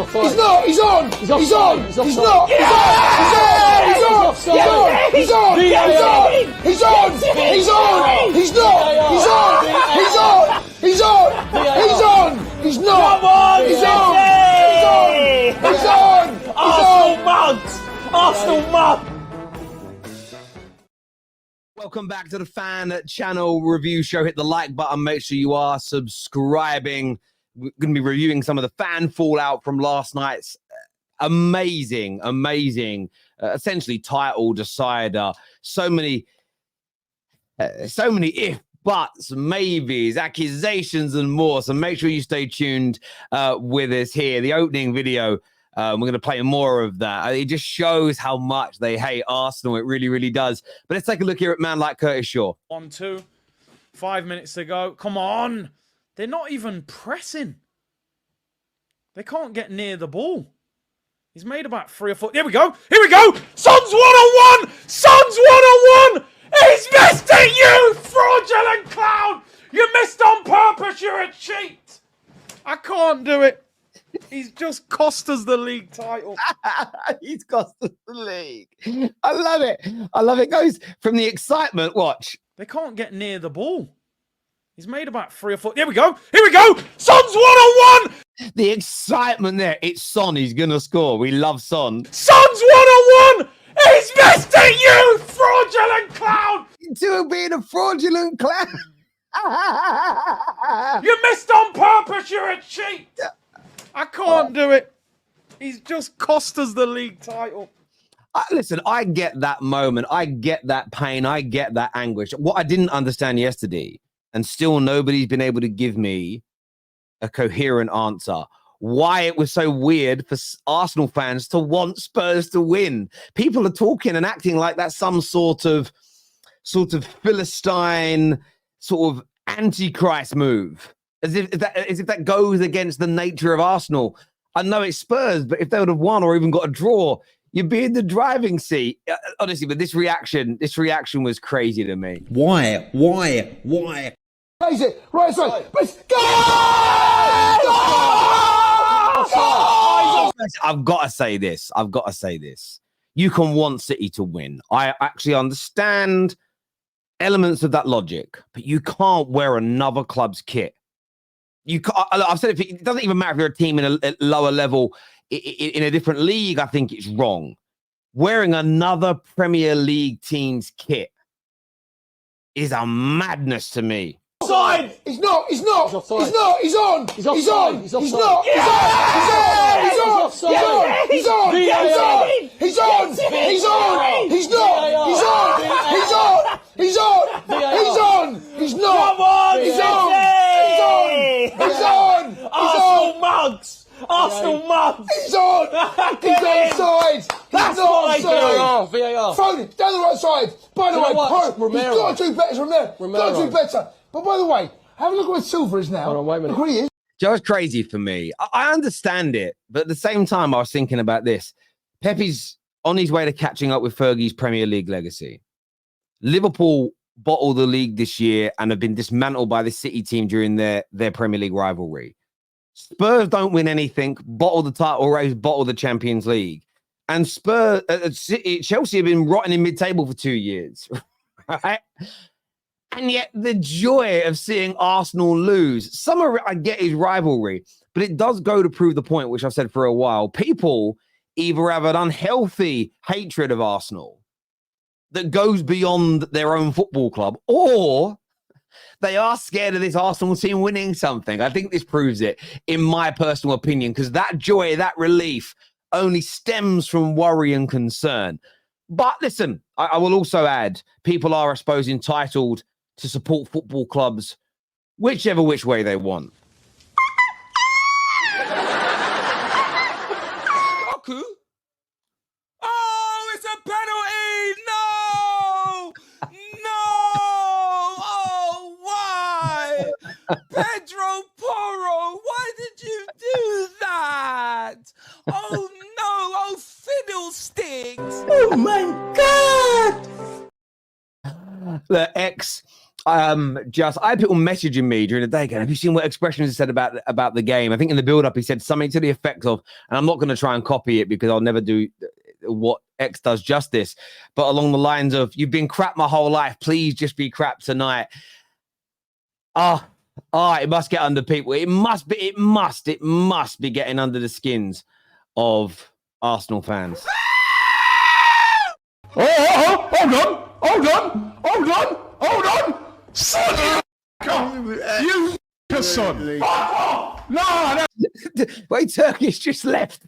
offside. He's not. He's on. He's He's on. offside. He's He's not. offside. He's on. offside. He's on. He's on. He's on. He's on. He's not. He's on. He's on. He's on. He's on. He's not. Come on, He's City! on. He's on. He's on. Arsenal mugs! Arsenal mugs! Welcome back to the Fan Channel Review Show. Hit the like button. Make sure you are subscribing. We're going to be reviewing some of the fan fallout from last night's amazing, essentially title decider. So many if, buts, maybes, accusations, and more. So make sure you stay tuned with us here. The opening video. We're going to play more of that. It just shows how much they hate Arsenal. It really, really does. But let's take a look here at a man like Curtis Shaw. 1-2. 5 minutes to go. Come on. They're not even pressing. They can't get near the ball. He's made about 3 or 4. Here we go. Here we go. Son's one-on-one. Son's one-on-one. He's missed it, you fraudulent clown. You missed on purpose. You're a cheat. I can't do it. He's just cost us the league title. He's cost us the league. I love it. I love it. Goes from the excitement. Watch. They can't get near the ball. He's made about 3 or 4. Here we go. Here we go. Son's one-on-one. The excitement there. It's Son. He's going to score. We love Son. Son's one-on-one. He's missed it, you fraudulent clown. To being a fraudulent clown. You missed on purpose. You're a cheat. I can't do it. He's just cost us the league title. Listen, I get that moment. I get that pain. I get that anguish. What I didn't understand yesterday, and still nobody's been able to give me a coherent answer, why it was so weird for Arsenal fans to want Spurs to win. People are talking and acting like that's some sort of Philistine, sort of antichrist move. As if that goes against the nature of Arsenal. I know it's Spurs, but if they would have won or even got a draw, you'd be in the driving seat. Honestly, but this reaction was crazy to me. Why? Plays it. Right side. I've got to say this. You can want City to win. I actually understand elements of that logic, but you can't wear another club's kit. I've said it doesn't even matter if you're a team in a lower level, in a different league. I think it's wrong. Wearing another Premier League team's kit is a madness to me. Offside! He's not. He's on. He's offside. He's on. He's offside. He's He's offside. not. He's on. He's on. He's on. He's on. He's on. He's not. He's on. He's on. He's on. He's on. He's not. Come on, He's City! on. He's on. Arsenal mugs! Arsenal mugs! He's on. He's onside. He's That's not what I onside. VAR. Throw it down the right side. By the You know way, what? Pro, he's got to do better from there. Got to do better. But by the way, have a look at where Silver is now. Hold on, wait a minute. Look where he is. Joe's crazy for me. I understand it, but at the same time, I was thinking about this. Pepe's on his way to catching up with Fergie's Premier League legacy. Liverpool bottled the league this year and have been dismantled by the City team during their Premier League rivalry. Spurs don't win anything, bottle the title race, bottle the Champions League. And Chelsea have been rotting in mid-table for 2 years, right? And yet the joy of seeing Arsenal lose, I get his rivalry, but it does go to prove the point, which I've said for a while. People either have an unhealthy hatred of Arsenal that goes beyond their own football club, or they are scared of this Arsenal team winning something. I think this proves it, in my personal opinion, because that joy, that relief only stems from worry and concern. But listen, I will also add, people are, I suppose, entitled to support football clubs whichever which way they want. Doku? Oh, it's a penalty! No! No! Oh, why? Pedro Porro, why did you do that? Oh, no! Oh, fiddlesticks! Oh my God! The ex I had people messaging me during the day going, have you seen what Expressions has said about the game? I think in the build-up he said something to the effect of, and I'm not going to try and copy it because I'll never do what X does justice, but along the lines of, you've been crap my whole life, please just be crap tonight. It must get under people. It must be getting under the skins of Arsenal fans. Hold on. Son, you son. No. Wait, Turkish just left.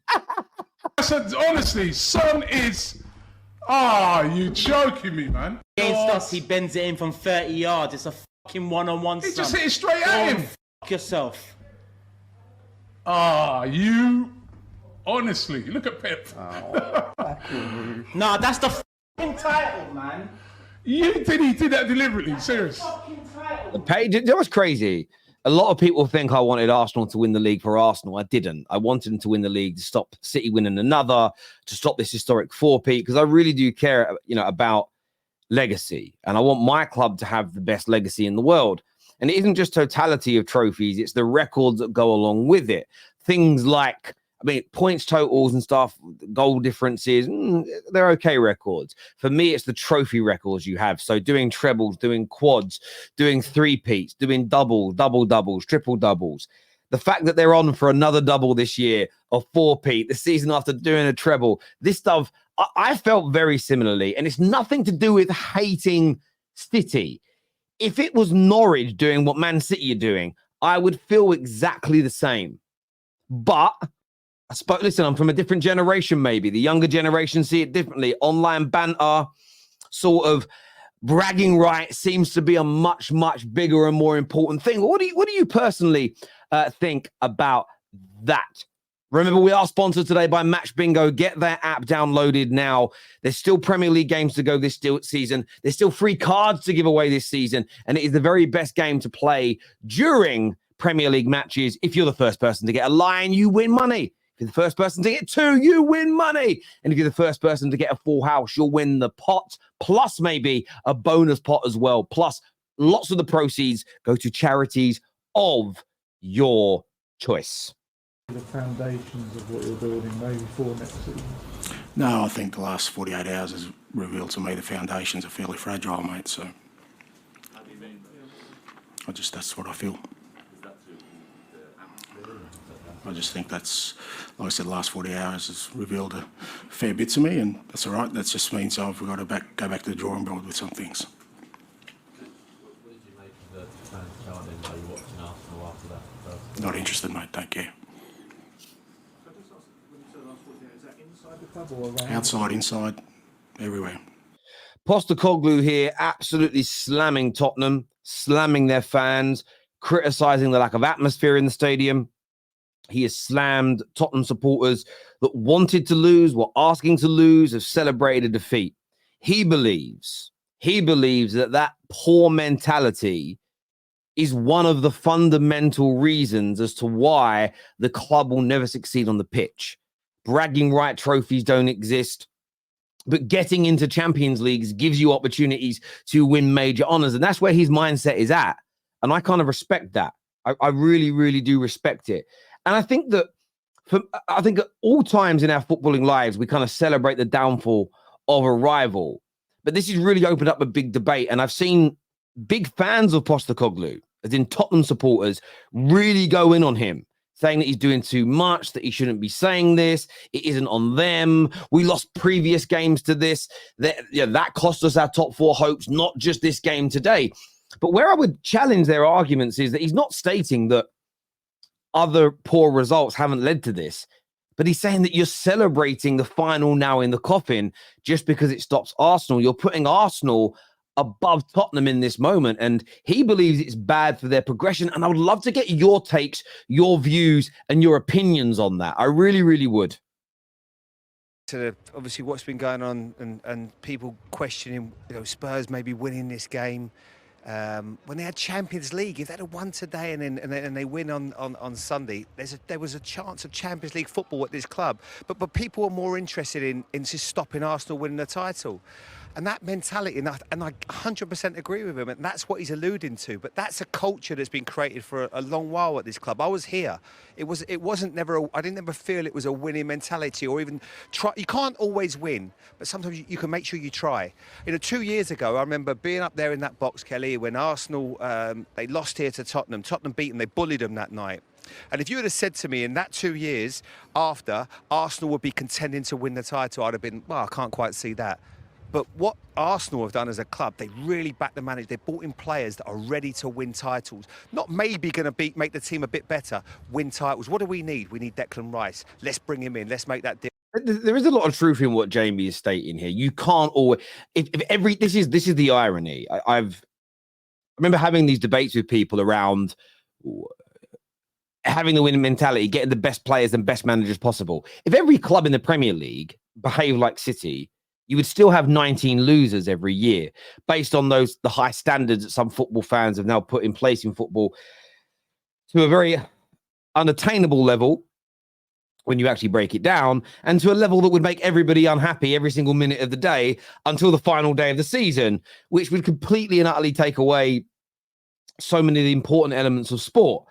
I said, honestly, son is... you joking me, man. Against us, he bends it in from 30 yards. It's a fucking one-on-one. He just hit it straight at him. Fuck yourself. You... Honestly, look at Pep. Nah, that's the fucking title, man. He did that deliberately, serious. The page, that was crazy. A lot of people think I wanted Arsenal to win the league for Arsenal. I didn't. I wanted them to win the league to stop City winning another, to stop this historic four-peat, because I really do care, about legacy. And I want my club to have the best legacy in the world. And it isn't just totality of trophies, it's the records that go along with it. Things like, points totals and stuff, goal differences, they're okay records. For me, it's the trophy records you have. So doing trebles, doing quads, doing three-peats, doing double-doubles, triple-doubles. The fact that they're on for another double this year, a four-peat, the season after doing a treble, this stuff, I felt very similarly. And it's nothing to do with hating City. If it was Norwich doing what Man City are doing, I would feel exactly the same. But... listen, I'm from a different generation, maybe. The younger generation see it differently. Online banter, sort of bragging rights seems to be a much, much bigger and more important thing. What do you personally think about that? Remember, we are sponsored today by Match Bingo. Get their app downloaded now. There's still Premier League games to go this season. There's still free cards to give away this season. And it is the very best game to play during Premier League matches. If you're the first person to get a line, you win money. If you're the first person to get two, you win money. And if you're the first person to get a full house, you'll win the pot, plus maybe a bonus pot as well. Plus, lots of the proceeds go to charities of your choice. The foundations of what you're building, maybe for next season? No, I think the last 48 hours has revealed to me the foundations are fairly fragile, mate, so... that's what I feel. I just think that's, like I said, the last 40 hours has revealed a fair bit to me, and that's all right. That just means I've got to go back to the drawing board with some things. What did you make of the fans chanting while you were watching Arsenal after that? Not interested, mate. Don't care. Outside, inside, everywhere. Postecoglou here, absolutely slamming Tottenham, slamming their fans, criticising the lack of atmosphere in the stadium. He has slammed Tottenham supporters that wanted to lose, were asking to lose, have celebrated a defeat. He believes that poor mentality is one of the fundamental reasons as to why the club will never succeed on the pitch. Bragging right trophies don't exist, but getting into Champions Leagues gives you opportunities to win major honours. And that's where his mindset is at. And I kind of respect that. I really, really do respect it. And I think that at all times in our footballing lives, we kind of celebrate the downfall of a rival. But this has really opened up a big debate. And I've seen big fans of Postecoglou, as in Tottenham supporters, really go in on him, saying that he's doing too much, that he shouldn't be saying this. It isn't on them. We lost previous games to this. That cost us our top four hopes, not just this game today. But where I would challenge their arguments is that he's not stating that other poor results haven't led to this, but he's saying that you're celebrating the final now in the coffin just because it stops Arsenal. You're putting Arsenal above Tottenham in this moment, and he believes it's bad for their progression. And I would love to get your takes, your views, and your opinions on that. I really, really would. To obviously what's been going on and people questioning, Spurs maybe winning this game. When they had Champions League, if they'd have won today and they win on Sunday, there was a chance of Champions League football at this club. But people are more interested in just stopping Arsenal winning the title. And that mentality, and I 100% agree with him, and that's what he's alluding to. But that's a culture that's been created for a long while at this club. I was here. I didn't ever feel it was a winning mentality, or even try. You can't always win, but sometimes you can make sure you try. 2 years ago, I remember being up there in that box, Kelly, when Arsenal, they lost here to Tottenham. Tottenham beat them, they bullied them that night. And if you had said to me in that 2 years after, Arsenal would be contending to win the title, I'd have been, well, I can't quite see that. But what Arsenal have done as a club, they really back the manager. They brought in players that are ready to win titles. Not maybe going to make the team a bit better, win titles. What do we need? We need Declan Rice. Let's bring him in. Let's make that deal. There is a lot of truth in what Jamie is stating here. You can't always. This is the irony. I remember having these debates with people around having the winning mentality, getting the best players and best managers possible. If every club in the Premier League behaved like City, you would still have 19 losers every year, based on the high standards that some football fans have now put in place in football to a very unattainable level when you actually break it down, and to a level that would make everybody unhappy every single minute of the day until the final day of the season, which would completely and utterly take away so many of the important elements of sport.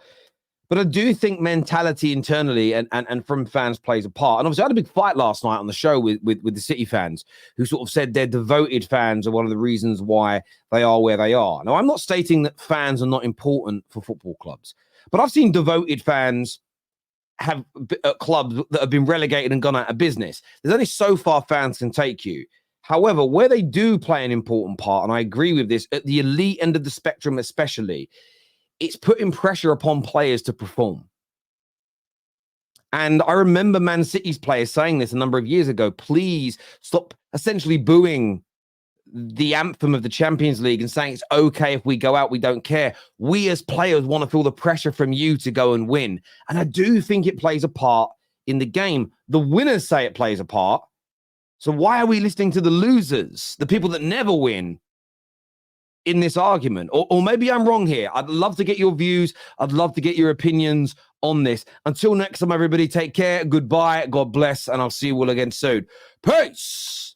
But I do think mentality internally and from fans plays a part. And obviously, I had a big fight last night on the show with the City fans, who sort of said their devoted fans are one of the reasons why they are where they are. Now, I'm not stating that fans are not important for football clubs, but I've seen devoted fans have clubs that have been relegated and gone out of business. There's only so far fans can take you. However, where they do play an important part, and I agree with this, at the elite end of the spectrum especially, it's putting pressure upon players to perform. And I remember Man City's players saying this a number of years ago, please stop essentially booing the anthem of the Champions League and saying it's okay if we go out, we don't care. We as players want to feel the pressure from you to go and win. And I do think it plays a part in the game. The winners say it plays a part. So why are we listening to the losers, the people that never win, in this argument? Or maybe I'm wrong here. I'd love to get your views. I'd love to get your opinions on this. Until next time, everybody, take care. Goodbye. God bless. And I'll see you all again soon. Peace.